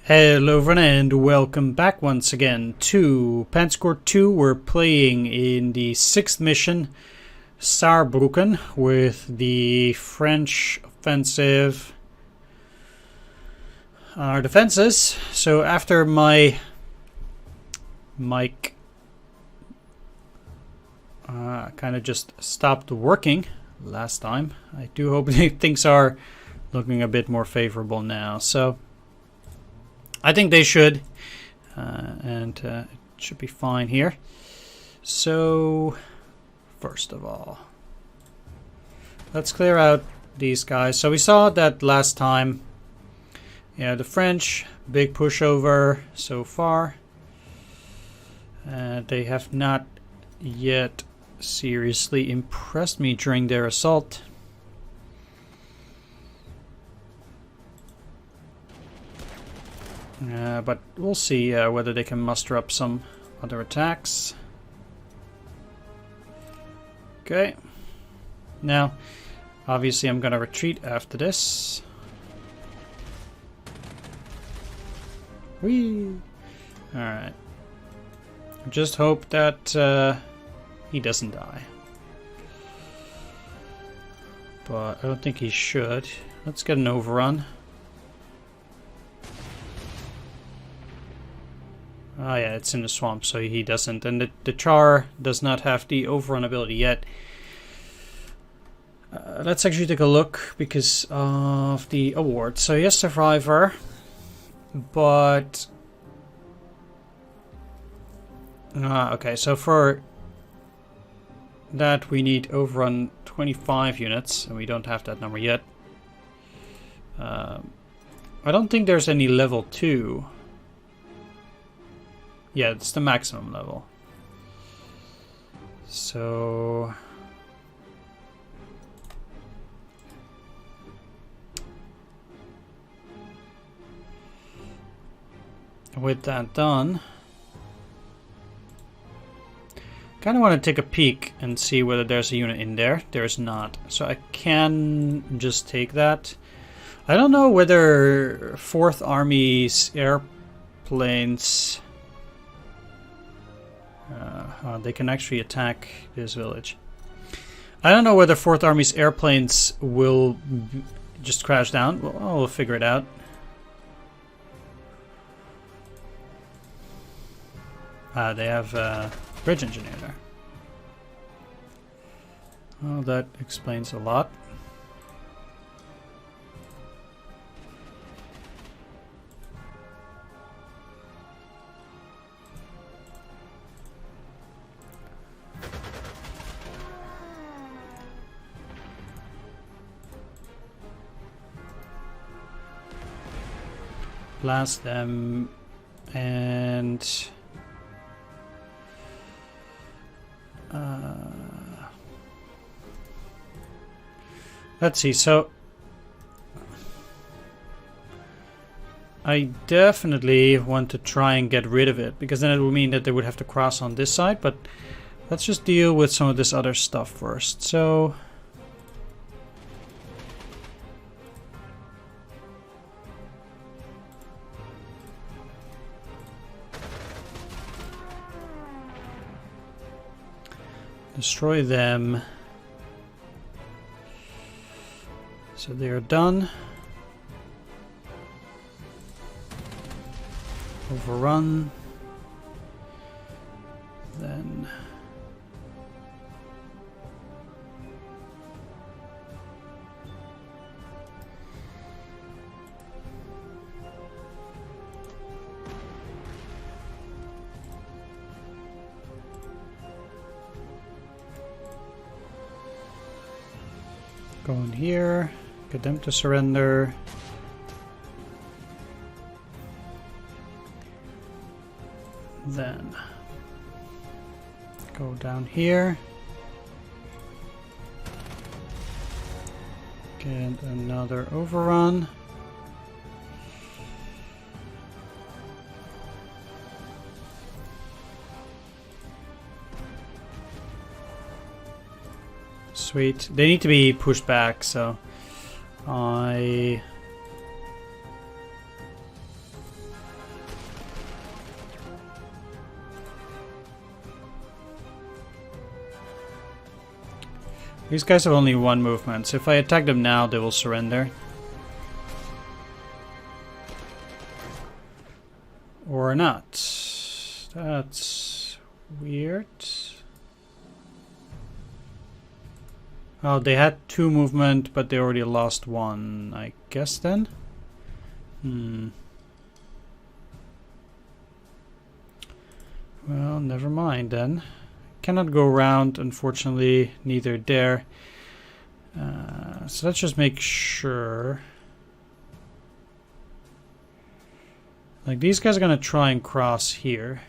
Hello everyone and welcome back once again to Panzer Corps 2. We're playing in the 6th mission, Saarbrucken, with the French offensive. Our defenses. So after my mic kind of just stopped working last time, I do hope things are looking a bit more favorable now. So I think they should, and it should be fine here. So, first of all, let's clear out these guys. So we saw that last time. Yeah, the French, big pushover so far. They have not yet seriously impressed me during their assault. But we'll see whether they can muster up some other attacks. Okay. Now, obviously I'm going to retreat after this. Whee! Alright. Just hope that he doesn't die. But I don't think he should. Let's get an overrun. Oh yeah, it's in the swamp, so he doesn't. And the Char does not have the overrun ability yet. Let's actually take a look because of the award. So he has Survivor, but... okay, so for that we need overrun 25 units, and we don't have that number yet. I don't think there's any level 2. Yeah, it's the maximum level. So... with that done, kind of want to take a peek and see whether there's a unit in there. There's not. So I can just take that. I don't know whether 4th Army's airplanes... they can actually attack this village. I don't know whether 4th Army's airplanes will just crash down. Well, we'll figure it out. They have a bridge engineer there. Well, that explains a lot. Blast them, and let's see. So I definitely want to try and get rid of it, because then it would mean that they would have to cross on this side. But let's just deal with some of this other stuff first. So destroy them. So they are done. Overrun. Then go in here, get them to surrender. Then go down here. Get another overrun. Sweet. They need to be pushed back, so I These guys have only one movement, so if I attack them now, they will surrender. Or not. That's weird. Oh, they had 2 movement, but they already lost 1, I guess then? Well, never mind then. Cannot go around, unfortunately, neither there. So let's just make sure. Like, these guys are gonna try and cross here.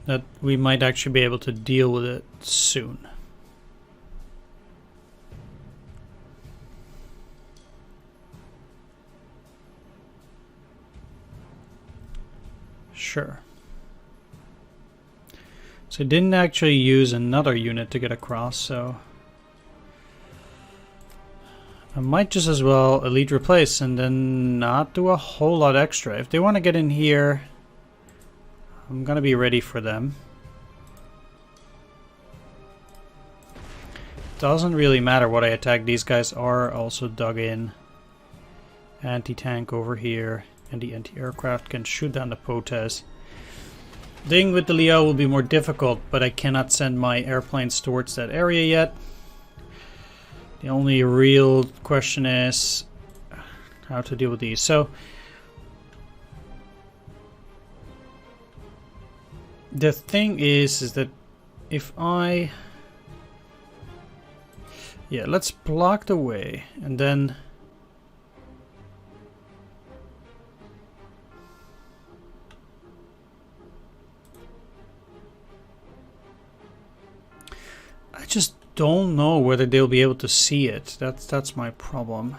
That we might actually be able to deal with it soon. Sure. So I didn't actually use another unit to get across, so I might just as well elite replace and then not do a whole lot extra. If they want to get in here, I'm gonna be ready for them. Doesn't really matter what I attack. These guys are also dug in. Anti-tank over here, and the anti-aircraft can shoot down the POTAS. Dealing with the Leo will be more difficult, but I cannot send my airplanes towards that area yet. The only real question is how to deal with these. So the thing is that if I... Yeah, let's block the way, and then... I just don't know whether they'll be able to see it. That's my problem.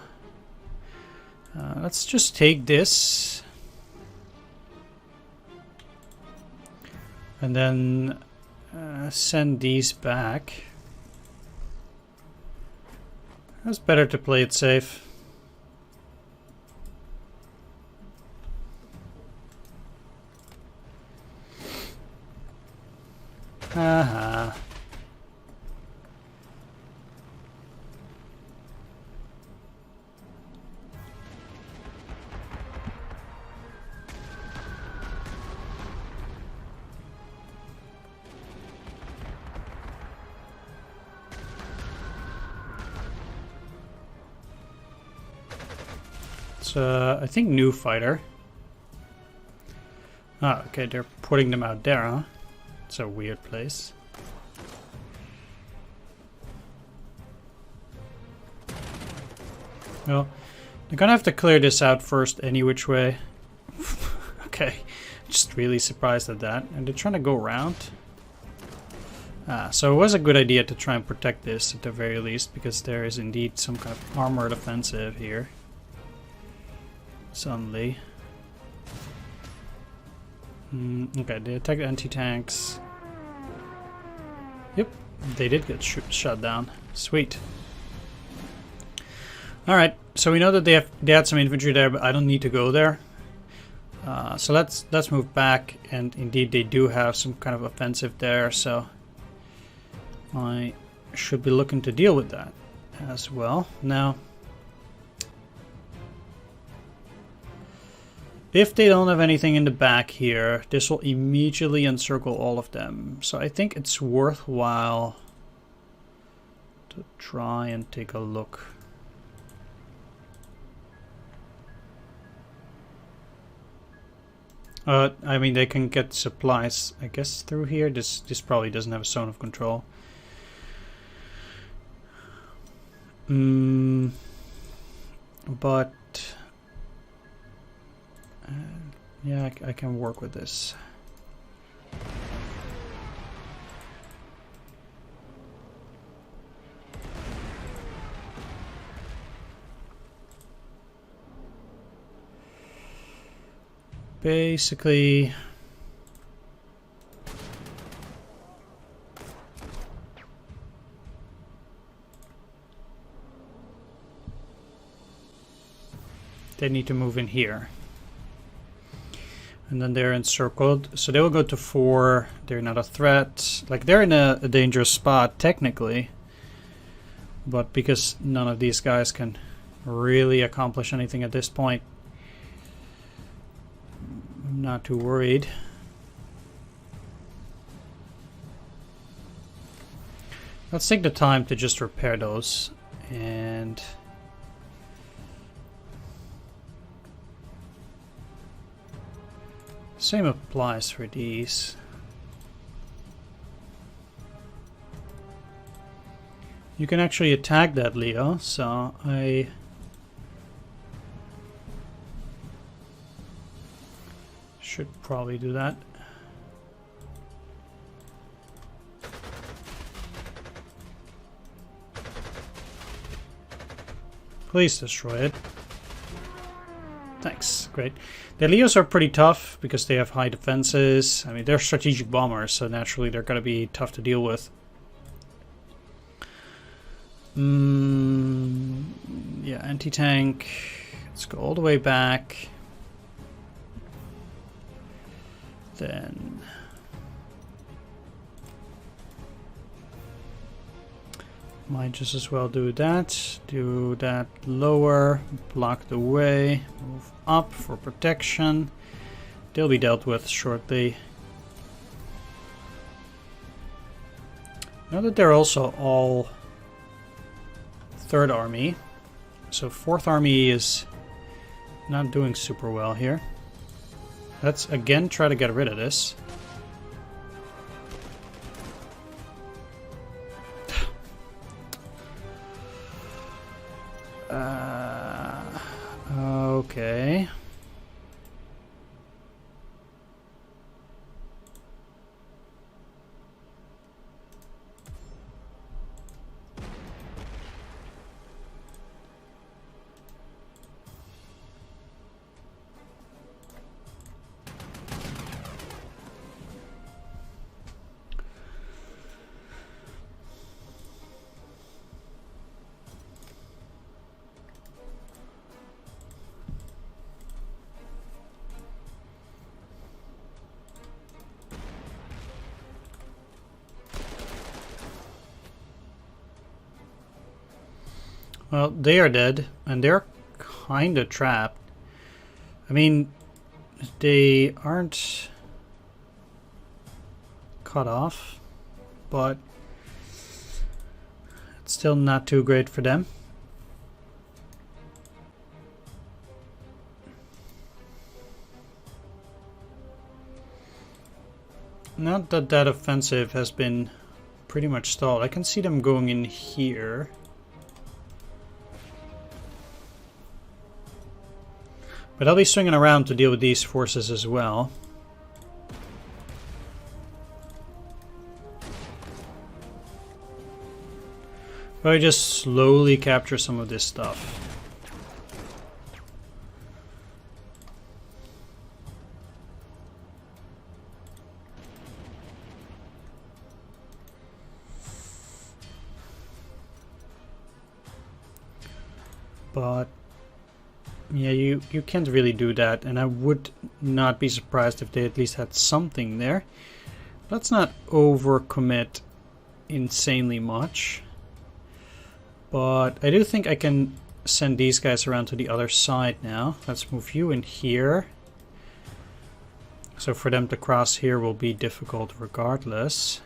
Let's just take this. And then send these back. It's better to play it safe. Haha. I think new fighter. Ah, okay, they're putting them out there, huh? It's a weird place. Well, they're gonna have to clear this out first any which way. Okay, just really surprised at that. And they're trying to go around. So it was a good idea to try and protect this at the very least, because there is indeed some kind of armored offensive here. Suddenly. Okay, they attacked anti-tanks. Yep, they did get shot down. Sweet. Alright, so we know that they had some infantry there, but I don't need to go there. So let's move back, and indeed they do have some kind of offensive there, so I should be looking to deal with that as well. Now, if they don't have anything in the back here, this will immediately encircle all of them. So I think it's worthwhile to try and take a look. I mean, they can get supplies, I guess, through here. This probably doesn't have a zone of control. But yeah, I can work with this. Basically, they need to move in here. And then they're encircled. So they will go to 4. They're not a threat. Like, they're in a dangerous spot, technically. But because none of these guys can really accomplish anything at this point, I'm not too worried. Let's take the time to just repair those. And same applies for these. You can actually attack that, Leo, so I should probably do that. Please destroy it. Thanks, great. The Leos are pretty tough because they have high defenses. I mean, they're strategic bombers, so naturally they're gonna be tough to deal with. Yeah, anti-tank. Let's go all the way back. Then might just as well do that. Do that lower, block the way, move up for protection. They'll be dealt with shortly. Now that they're also all 3rd Army, so 4th Army is not doing super well here. Let's again try to get rid of this. Okay. Well, they are dead, and they're kind of trapped. I mean, they aren't cut off, but it's still not too great for them. Not that that offensive has been pretty much stalled. I can see them going in here. But I'll be swinging around to deal with these forces as well. But I just slowly capture some of this stuff. But yeah, you can't really do that, and I would not be surprised if they at least had something there. Let's not overcommit insanely much. But I do think I can send these guys around to the other side now. Let's move you in here. So for them to cross here will be difficult regardless.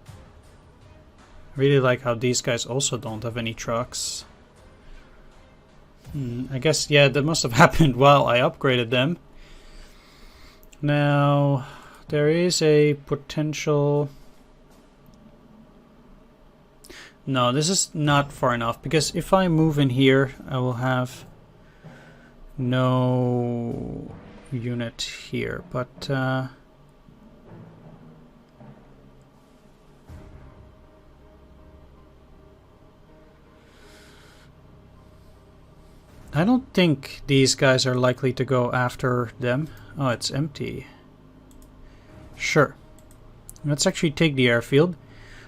I really like how these guys also don't have any trucks. I guess, yeah, that must have happened while I upgraded them. Now, there is a potential... No, this is not far enough, because if I move in here, I will have no unit here, but... I don't think these guys are likely to go after them. Oh, it's empty. Sure. Let's actually take the airfield.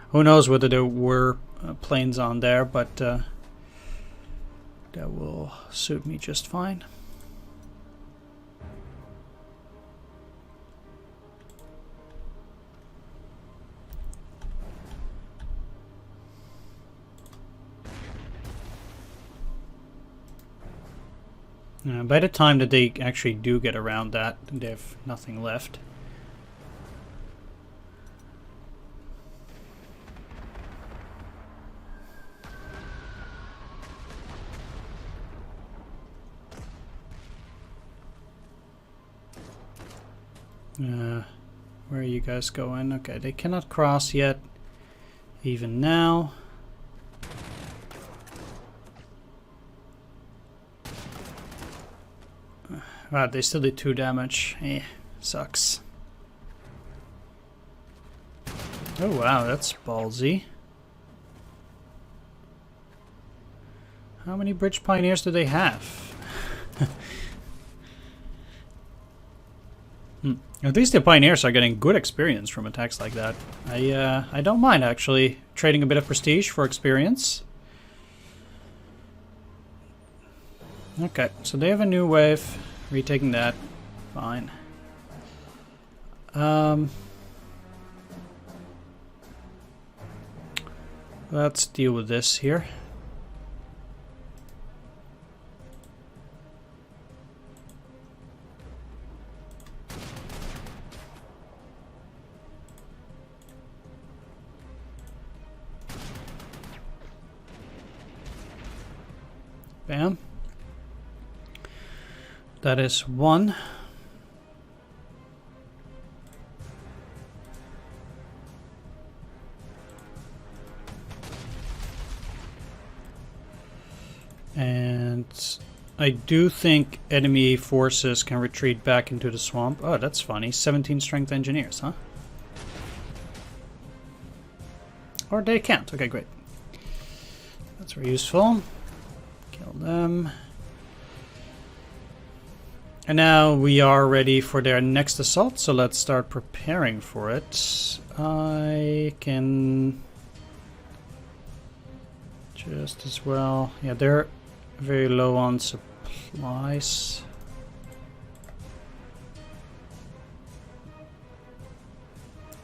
Who knows whether there were planes on there, but that will suit me just fine. By the time that they actually do get around that, they have nothing left. Where are you guys going? Okay, they cannot cross yet, even now. Wow, they still did 2 damage. Sucks. Oh wow, that's ballsy. How many bridge pioneers do they have? At least the pioneers are getting good experience from attacks like that. I don't mind actually trading a bit of prestige for experience. Okay, so they have a new wave. Retaking that. Fine. Let's deal with this here. Bam. That is 1. And I do think enemy forces can retreat back into the swamp. Oh, that's funny. 17 strength engineers, huh? Or they can't. Okay, great. That's very useful. Kill them. And now we are ready for their next assault, so let's start preparing for it. I can just as well. Yeah, they're very low on supplies.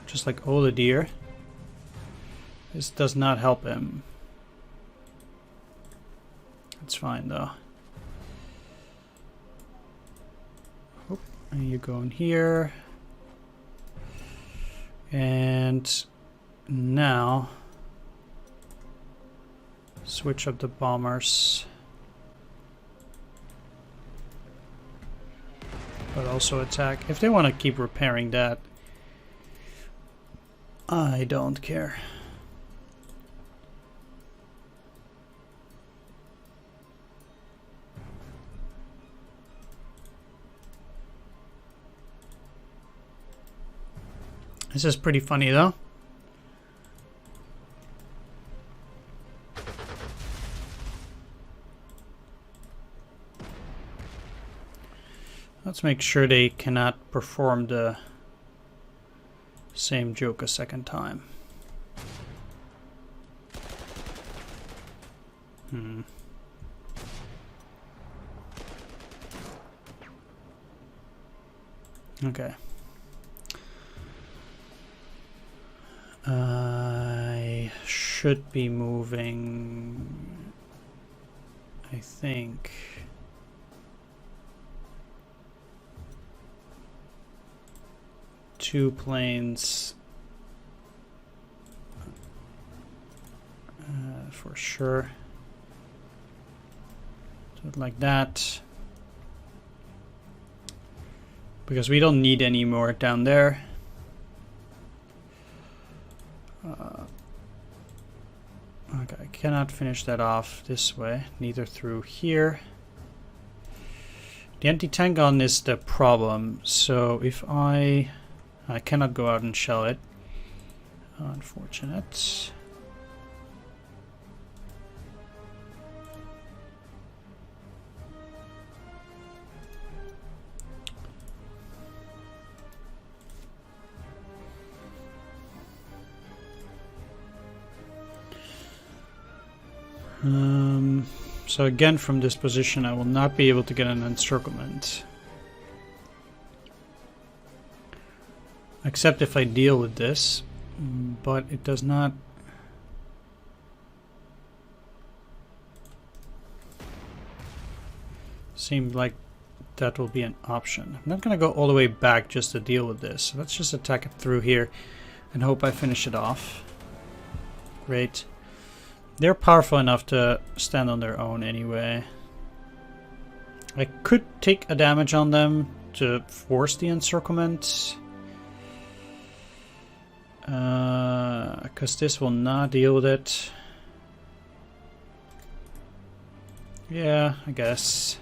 Just like all the deer. This does not help him. It's fine though. And you go in here. And now switch up the bombers. But also attack. If they want to keep repairing that, I don't care. This is pretty funny though. Let's make sure they cannot perform the same joke a second time. Okay. I should be moving, I think. Two planes for sure. Do it like that. Because we don't need any more down there. Okay, I cannot finish that off this way, neither through here. The anti-tank gun is the problem, so if I cannot go out and shell it. Unfortunate. So again, from this position, I will not be able to get an encirclement. Except if I deal with this, but it does not. seemed like that will be an option. I'm not going to go all the way back just to deal with this. Let's just attack it through here and hope I finish it off. Great. They're powerful enough to stand on their own anyway. I could take a damage on them to force the encirclement. Because this will not deal with it. Yeah, I guess.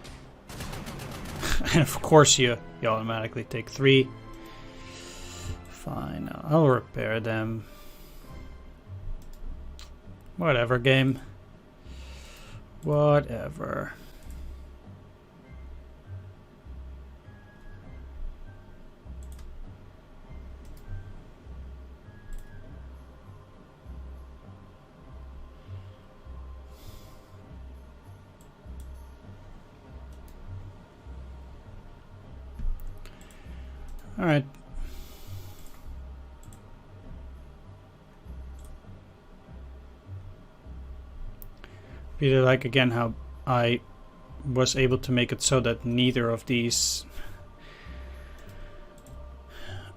And of course you automatically take 3. Fine, I'll repair them. Whatever, game. Whatever. All right. Really like again how I was able to make it so that neither of these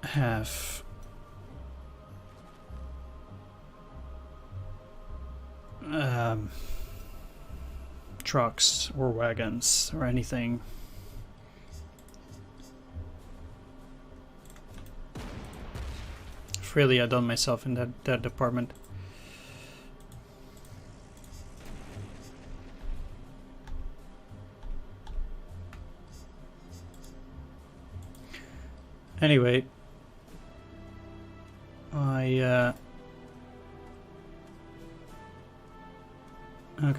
have trucks or wagons or anything. Really, I've done myself in that department. Anyway, okay,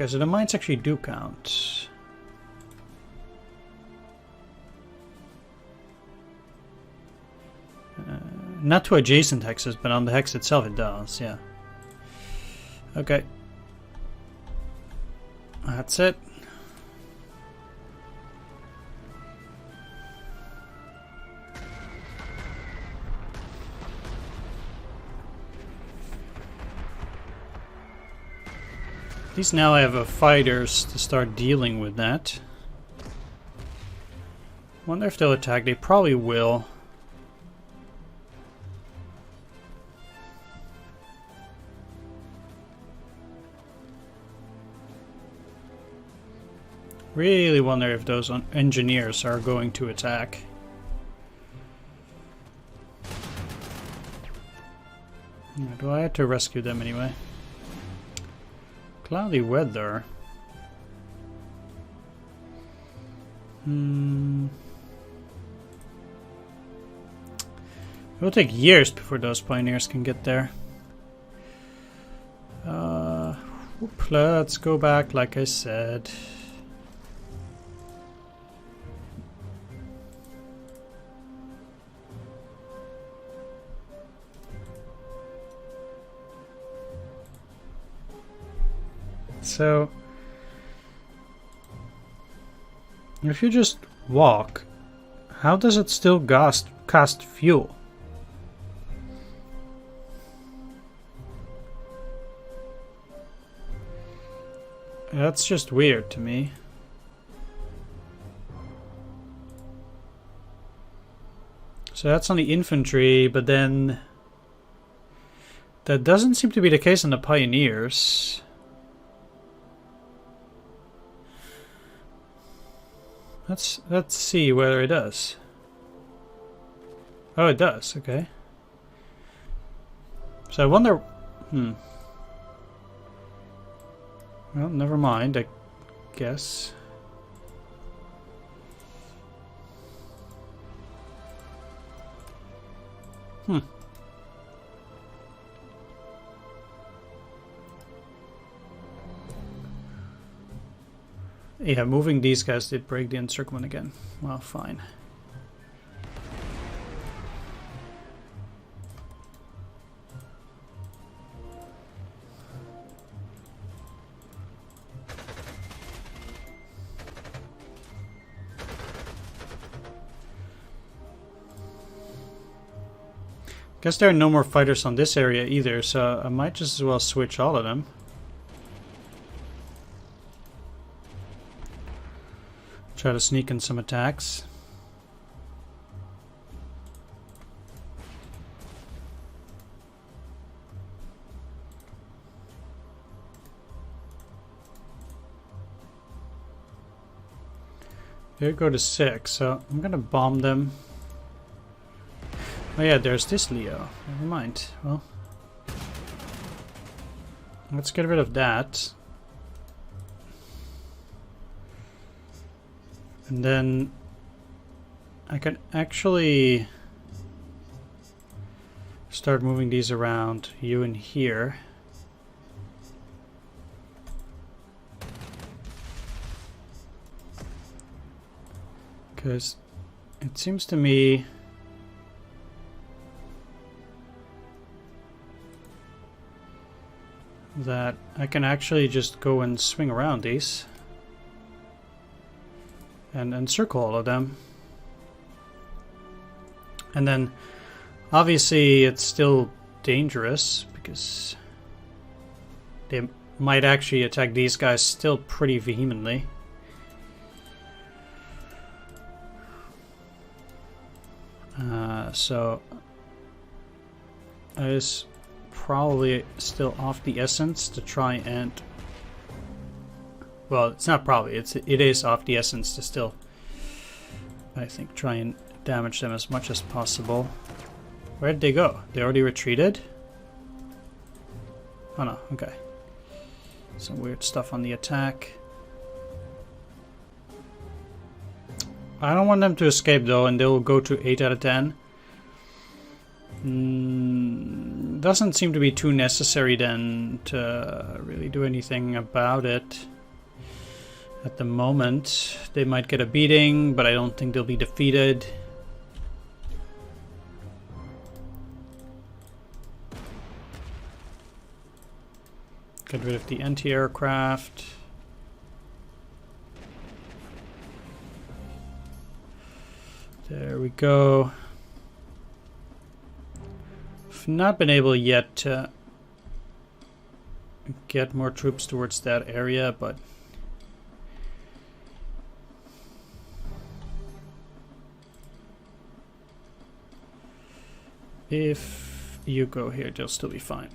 so the mines actually do count. Not to adjacent hexes, but on the hex itself it does, yeah. Okay. That's it. At least now I have fighters to start dealing with that. Wonder if they'll attack. They probably will. Really wonder if those engineers are going to attack. Do I have to rescue them anyway? Cloudy weather. It will take years before those pioneers can get there. Let's go back like I said. So, if you just walk, how does it still cost fuel? That's just weird to me. So that's on the infantry, but then that doesn't seem to be the case on the pioneers. Let's see whether it does. Oh, it does. Okay. So I wonder. Well, never mind. I guess. Yeah, moving these guys did break the encirclement again. Well, fine. Guess there are no more fighters on this area either, so I might just as well switch all of them. Try to sneak in some attacks. They go to 6, so I'm gonna bomb them. Oh yeah, there's this Leo. Never mind. Well, let's get rid of that. And then I can actually start moving these around, you in here. Because it seems to me that I can actually just go and swing around these and encircle all of them. And then obviously it's still dangerous because they might actually attack these guys still pretty vehemently. So it is probably still off the essence to try and, well, it's not probably, it is off the essence to still, I think, try and damage them as much as possible. Where'd they go? They already retreated? Oh no, okay. Some weird stuff on the attack. I don't want them to escape though, and they'll go to 8 out of 10. Doesn't seem to be too necessary then to really do anything about it. At the moment, they might get a beating, but I don't think they'll be defeated. Get rid of the anti-aircraft. There we go. I've not been able yet to get more troops towards that area, but if you go here, they'll still be fine.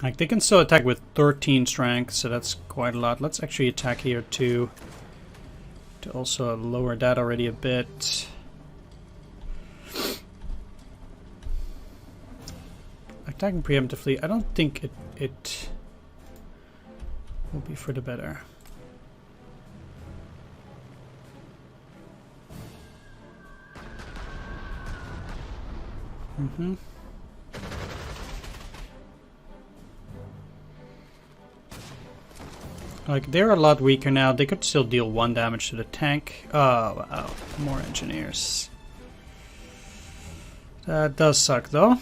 Like, they can still attack with 13 strength, so that's quite a lot. Let's actually attack here too, to also lower that already a bit. Attacking preemptively, I don't think it will be for the better. Like, they're a lot weaker now. They could still deal 1 damage to the tank. Oh, wow. More engineers. That does suck, though.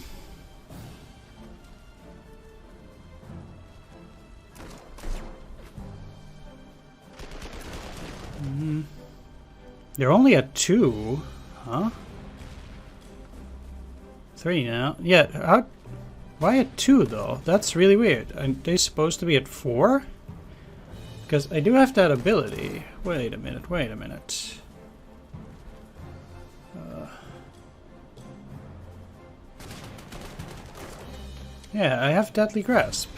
They're only at 2. Huh? 3 now. Yeah, why at 2, though? That's really weird. Aren't they supposed to be at 4? Because I do have that ability. Wait a minute, wait a minute. Yeah, I have Deadly Grasp.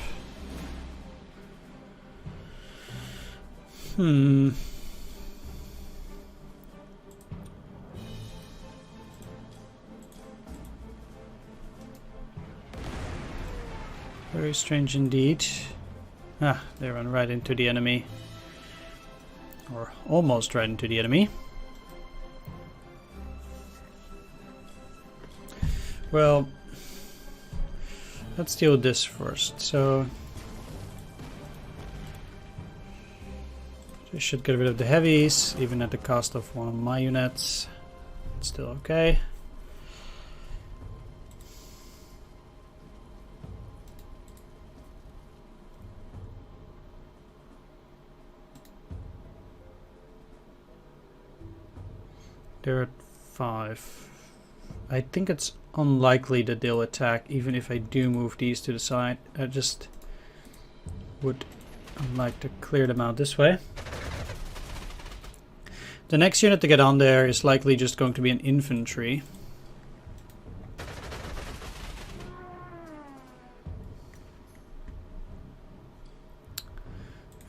Very strange indeed. Ah, they run right into the enemy. Or almost right into the enemy. Well, let's deal with this first. So, I should get rid of the heavies, even at the cost of 1 of my units. It's still okay. They're at 5. I think it's unlikely that they'll attack, even if I do move these to the side. would like to clear them out this way. The next unit to get on there is likely just going to be an infantry.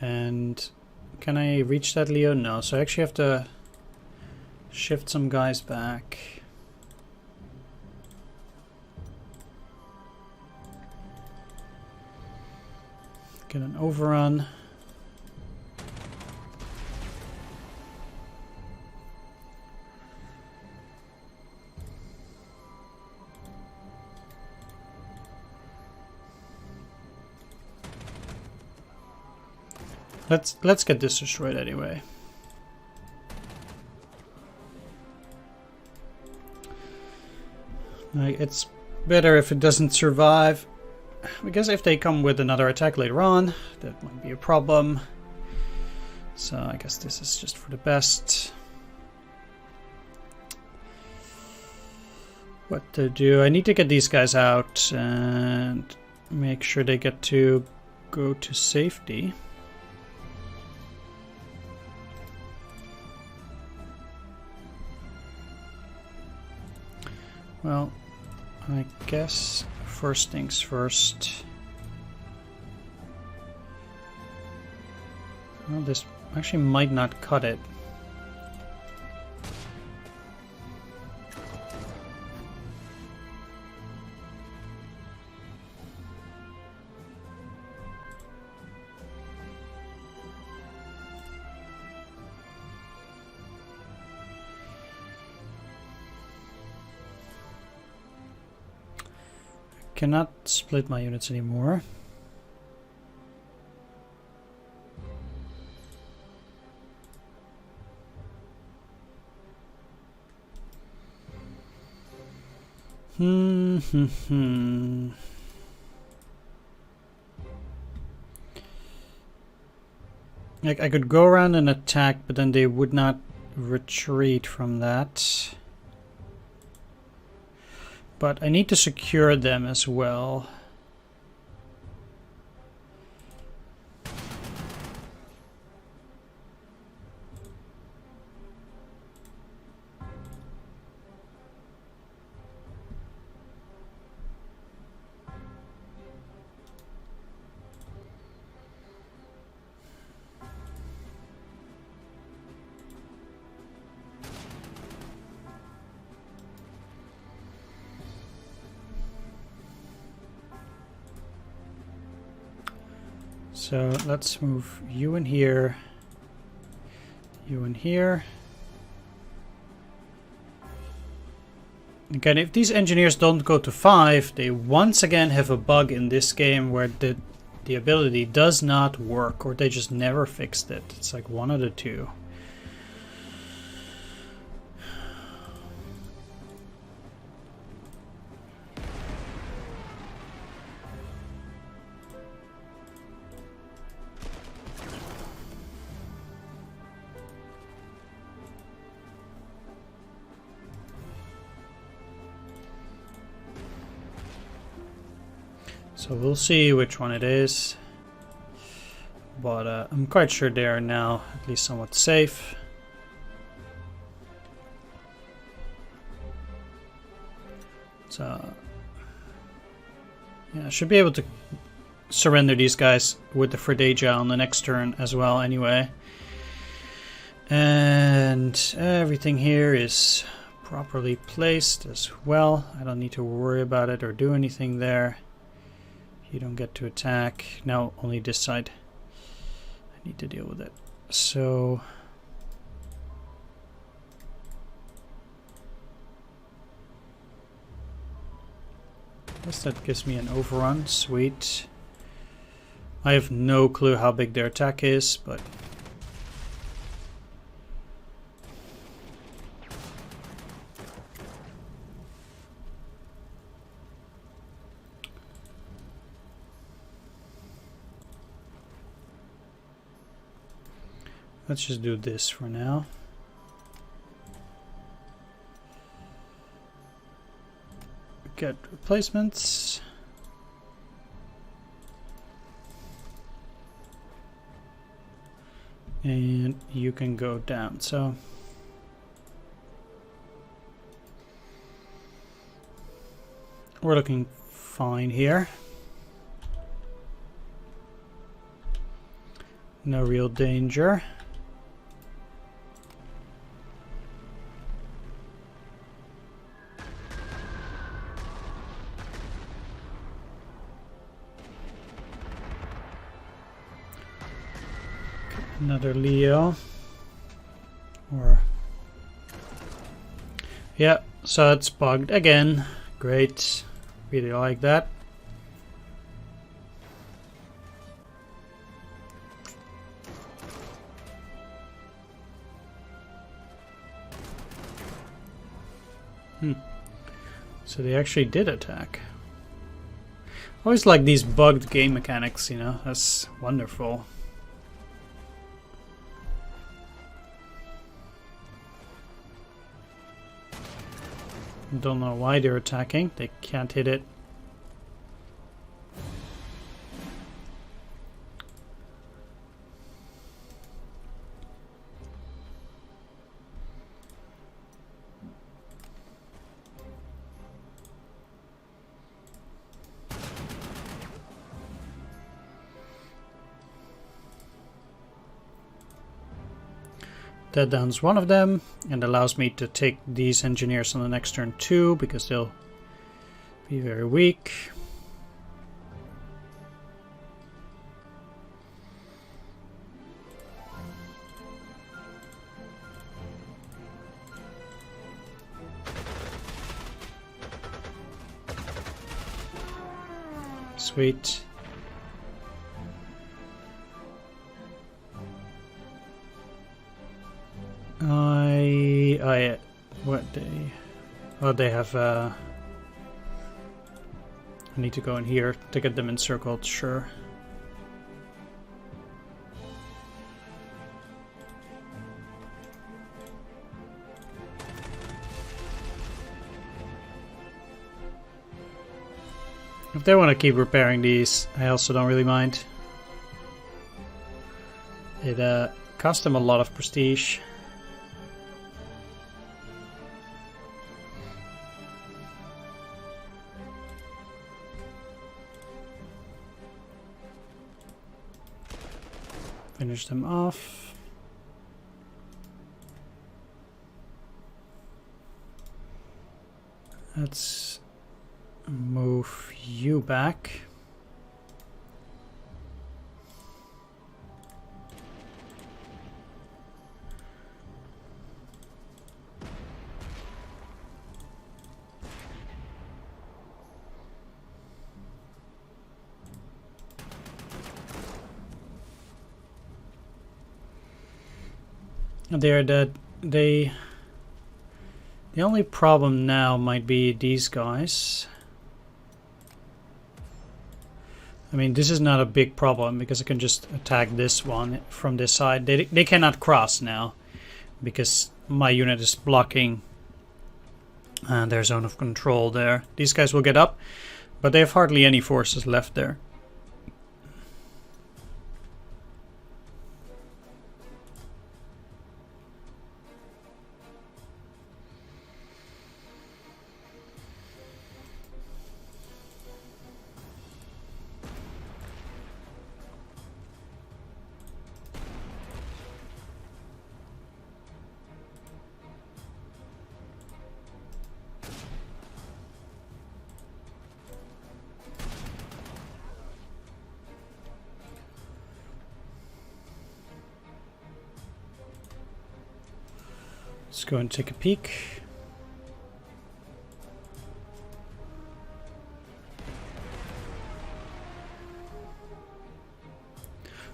And can I reach that, Leo? No, so I actually have to shift some guys back. Get an overrun. Let's get this destroyed anyway. Like, it's better if it doesn't survive, because if they come with another attack later on, that might be a problem. So I guess this is just for the best. What to do? I need to get these guys out and make sure they get to go to safety. Well, I guess first things first. Well, this actually might not cut it. Cannot split my units anymore. Like, I could go around and attack, but then they would not retreat from that. But I need to secure them as well. So let's move you in here, you in here. Again, if these engineers don't go to 5, they once again have a bug in this game where the ability does not work, or they just never fixed it. It's like one of the two. So we'll see which one it is, but I'm quite sure they are now at least somewhat safe. So yeah, I should be able to surrender these guys with the Fredeja on the next turn as well anyway. And everything here is properly placed as well. I don't need to worry about it or do anything there. You don't get to attack. Now only this side. I need to deal with it. So I guess that gives me an overrun. Sweet. I have no clue how big their attack is, but let's just do this for now. Get replacements. and you can go down. So we're looking fine here. No real danger. Another Leo. Or yeah, so it's bugged again. Great. Really like that. So they actually did attack. I always like these bugged game mechanics, you know, that's wonderful. Don't know why they're attacking, they can't hit it. That downs one of them and allows me to take these engineers on the next turn too, because they'll be very weak. Sweet. They have I need to go in here to get them encircled, sure. If they want to keep repairing these, I also don't really mind. It cost them a lot of prestige. Finish them off. Let's move you back. They're dead. The only problem now might be these guys. I mean, this is not a big problem because I can just attack this one from this side. They cannot cross now because my unit is blocking their zone of control there. These guys will get up, but they have hardly any forces left there. Let's go and take a peek.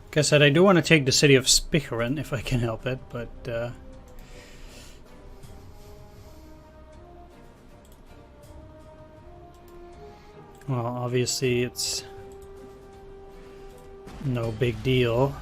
Like I said, I do want to take the city of Spicheren if I can help it, but well, obviously it's no big deal.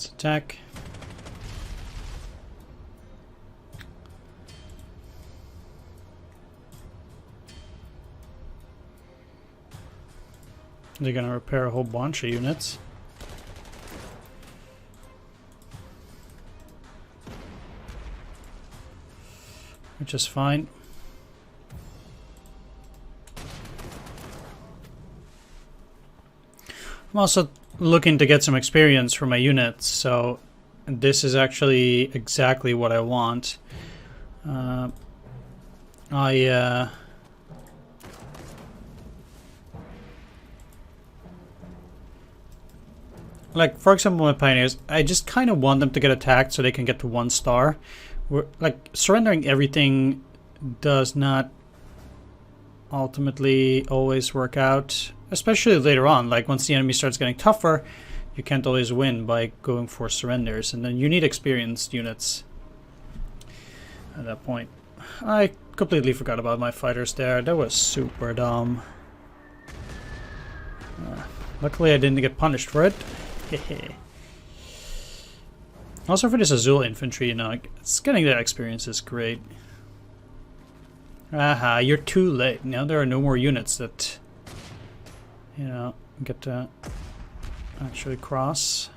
attack. They're gonna repair a whole bunch of units. Which is fine. I'm also looking to get some experience for my units, so this is actually exactly what I want. Like, for example, my Pioneers, I just kind of want them to get attacked so they can get to 1 star. Like, surrendering everything does not ultimately always work out, especially later on. Like, once the enemy starts getting tougher, you can't always win by going for surrenders, and then you need experienced units at that point. I completely forgot about my fighters there. That was super dumb. Luckily I didn't get punished for it. Also for this Azul infantry, you know, it's getting that experience is great. Aha, you're too late. Now there are no more units that, you know, get to actually cross.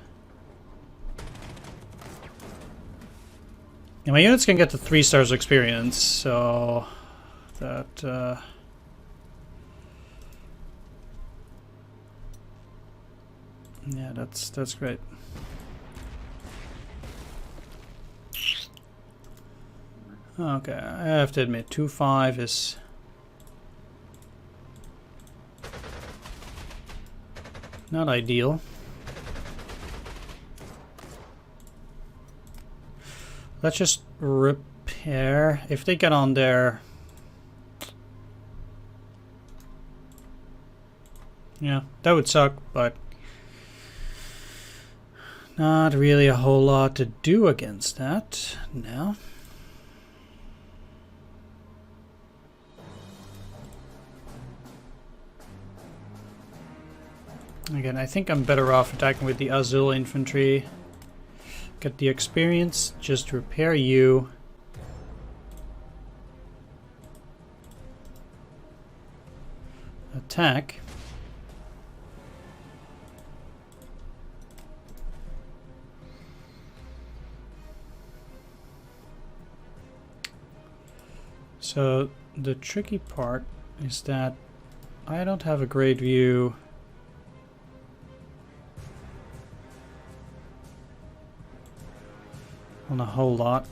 And my units can get to 3 stars of experience, so that yeah, that's great. Okay, I have to admit, 2-5 is not ideal. Let's just repair. If they get on there, yeah, that would suck, but not really a whole lot to do against that now. Again, I think I'm better off attacking with the Azul infantry. Get the experience, just repair you. Attack. So the tricky part is that I don't have a great view on a whole lot.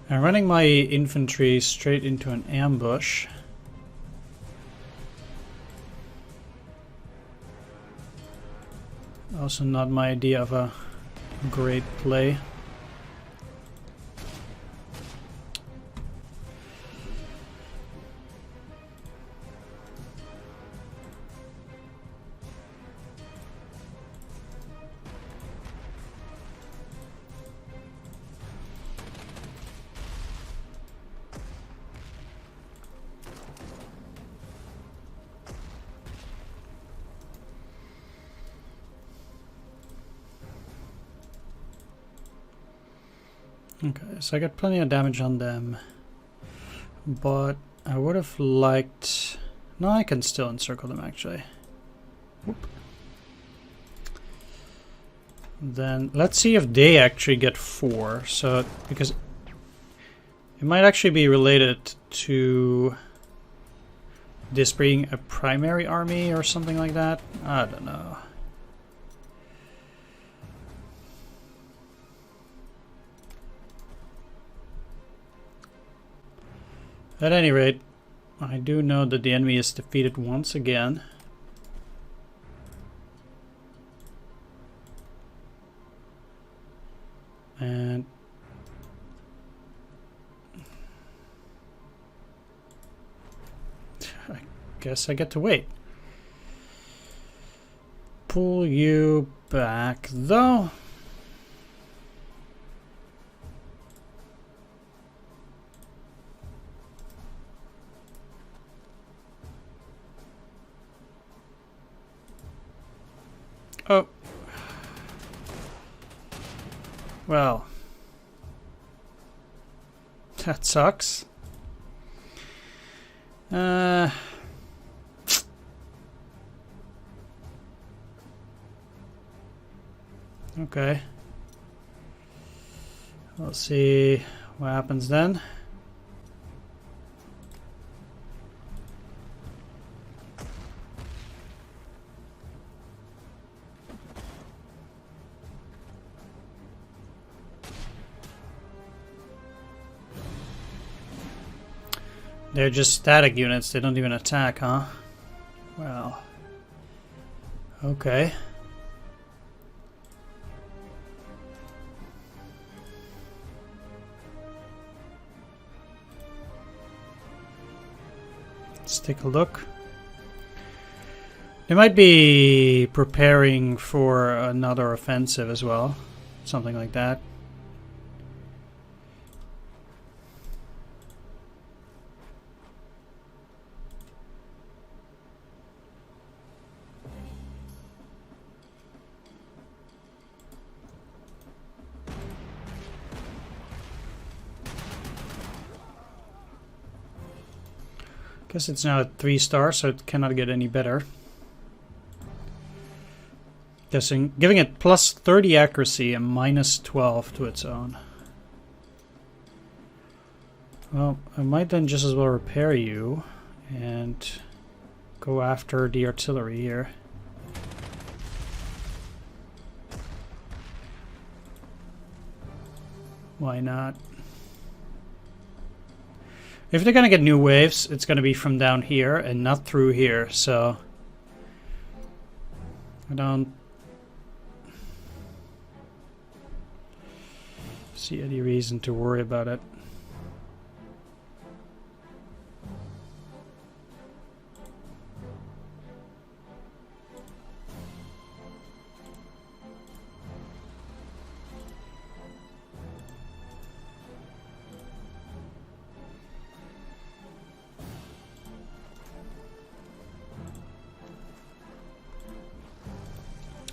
I'm running my infantry straight into an ambush. Also not my idea of a great play. Okay, so I got plenty of damage on them, but I would have liked... No, I can still encircle them actually. Whoop. Then let's see if they actually get 4. So, because it might actually be related to this being a primary army or something like that. I don't know. At any rate, I do know that the enemy is defeated once again. And I guess I get to wait. Pull you back, though. Well, that sucks. Okay. We'll see what happens then. They're just static units, they don't even attack, huh? Well, okay. Let's take a look. They might be preparing for another offensive as well, something like that. Guess it's now at 3 stars, so it cannot get any better. Guessing, giving it plus 30 accuracy and minus 12 to its own. Well, I might then just as well repair you and go after the artillery here. Why not? If they're gonna get new waves, it's gonna be from down here and not through here, so I don't see any reason to worry about it.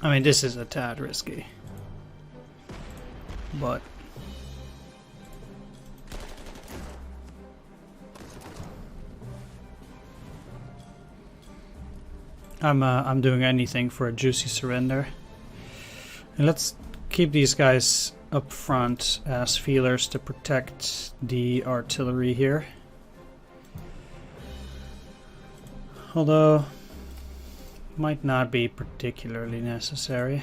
I mean, this is a tad risky, but I'm doing anything for a juicy surrender. And let's keep these guys up front as feelers to protect the artillery here. Although might not be particularly necessary.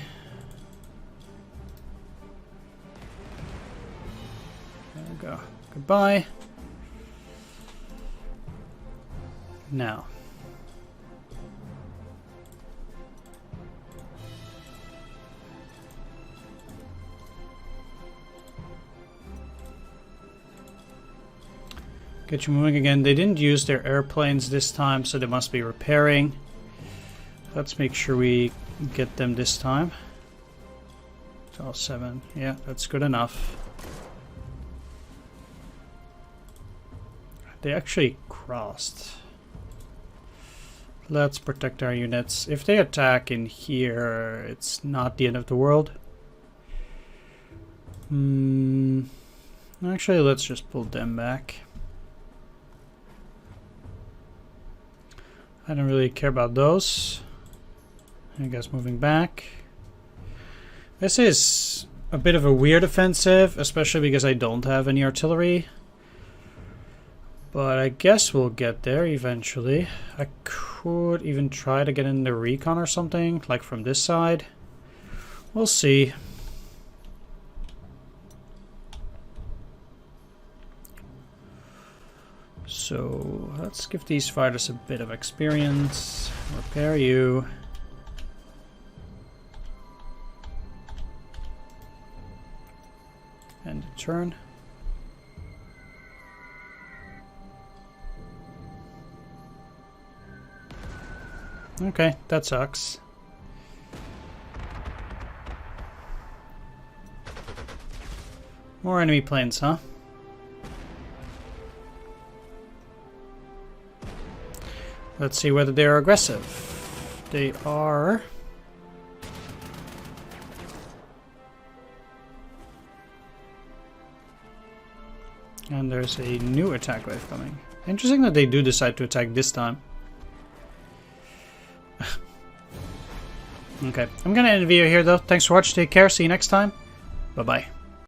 There we go. Goodbye. Now. Get you moving again. They didn't use their airplanes this time, so they must be repairing. Let's make sure we get them this time. It's all 7. Yeah, that's good enough. They actually crossed. Let's protect our units. If they attack in here, it's not the end of the world. Actually, let's just pull them back. I don't really care about those. I guess moving back. This is a bit of a weird offensive, especially because I don't have any artillery. But I guess we'll get there eventually. I could even try to get in the recon or something, like from this side. We'll see. So let's give these fighters a bit of experience. Repair you. End of turn. Okay, that sucks. More enemy planes, huh? Let's see whether they're aggressive. They are. And there's a new attack wave coming. Interesting that they do decide to attack this time. Okay, I'm gonna end the video here though. Thanks for watching, take care, see you next time. Bye bye.